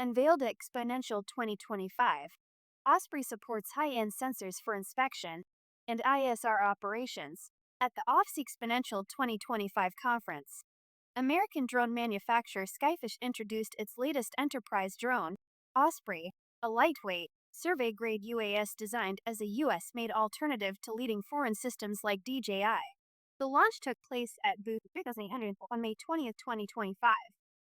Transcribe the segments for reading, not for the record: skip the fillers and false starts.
Unveiled Exponential 2025. Osprey supports high-end sensors for inspection and ISR operations at the AUVSI XPONENTIal 2025 conference. American drone manufacturer Skyfish introduced its latest enterprise drone, Osprey, a lightweight, survey-grade UAS designed as a US-made alternative to leading foreign systems like DJI. The launch took place at booth 3800 on May 20, 2025.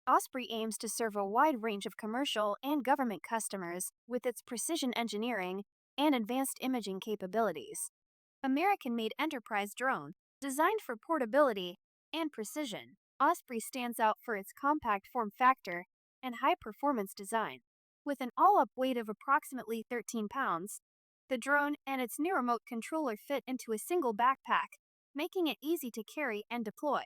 Osprey aims to serve a wide range of commercial and government customers with its precision engineering and advanced imaging capabilities. American-made enterprise drone, designed for portability and precision, Osprey stands out for its compact form factor and high-performance design. With an all-up weight of approximately 13 pounds, the drone and its new remote controller fit into a single backpack, making it easy to carry and deploy.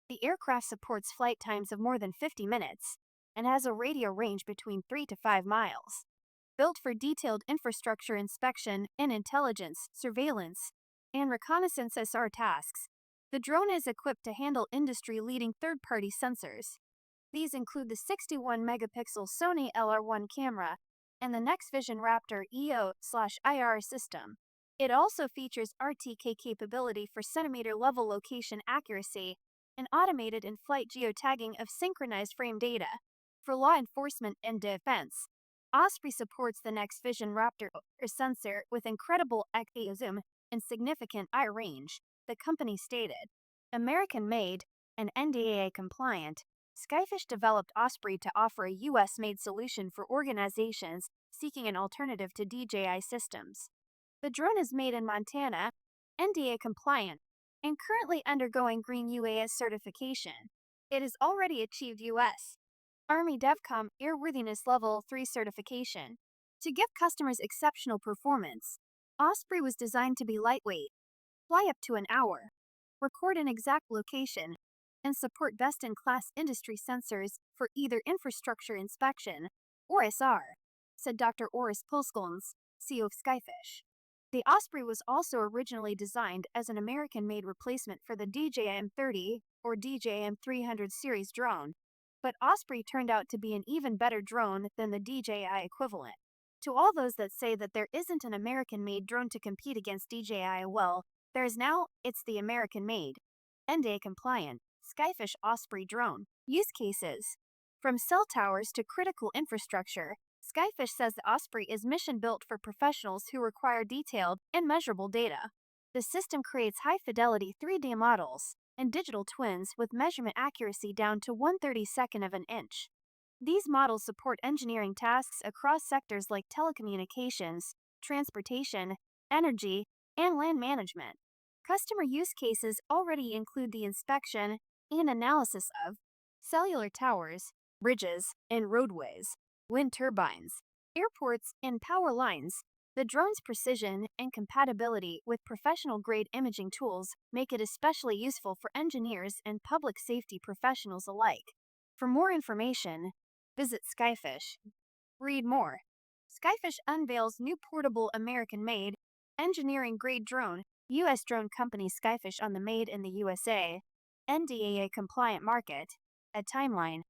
The aircraft supports flight times of more than 50 minutes and has a radio range between 3 to 5 miles. Built for detailed infrastructure inspection and intelligence, surveillance, and reconnaissance SR tasks, the drone is equipped to handle industry-leading third-party sensors. These include the 61-megapixel Sony LR1 camera and the NextVision Raptor EO/IR system. It also features RTK capability for centimeter-level location accuracy and automated in-flight geotagging of synchronized frame data. For law enforcement and defense, Osprey supports the NextVision Raptor sensor with incredible XA zoom and significant eye range, the company stated. American-made and NDAA-compliant, Skyfish developed Osprey to offer a US-made solution for organizations seeking an alternative to DJI systems. The drone is made in Montana, NDAA-compliant, and currently undergoing Green UAS certification. It has already achieved U.S. Army DEVCOM Airworthiness Level 3 certification. To give customers exceptional performance, Osprey was designed to be lightweight, fly up to an hour, record an exact location, and support best-in-class industry sensors for either infrastructure inspection or SR, said Dr. Oris Pulskons, CEO of Skyfish. The Osprey was also originally designed as an American-made replacement for the DJI M30 or DJI M300 series drone, but Osprey turned out to be an even better drone than the DJI equivalent. To all those that say that there isn't an American-made drone to compete against DJI, well, there is now. It's the American-made, NDAA-compliant, Skyfish Osprey drone. Use cases: from cell towers to critical infrastructure, Skyfish says the Osprey is mission-built for professionals who require detailed and measurable data. The system creates high-fidelity 3D models and digital twins with measurement accuracy down to 1/32 of an inch. These models support engineering tasks across sectors like telecommunications, transportation, energy, and land management. Customer use cases already include the inspection and analysis of cellular towers, bridges and roadways, wind turbines, airports, and power lines. The drone's precision and compatibility with professional-grade imaging tools make it especially useful for engineers and public safety professionals alike. For more information, visit Skyfish. Read more. Skyfish unveils new portable American-made, engineering-grade drone. U.S. drone company Skyfish on the Made in the USA, NDAA-compliant market. A timeline.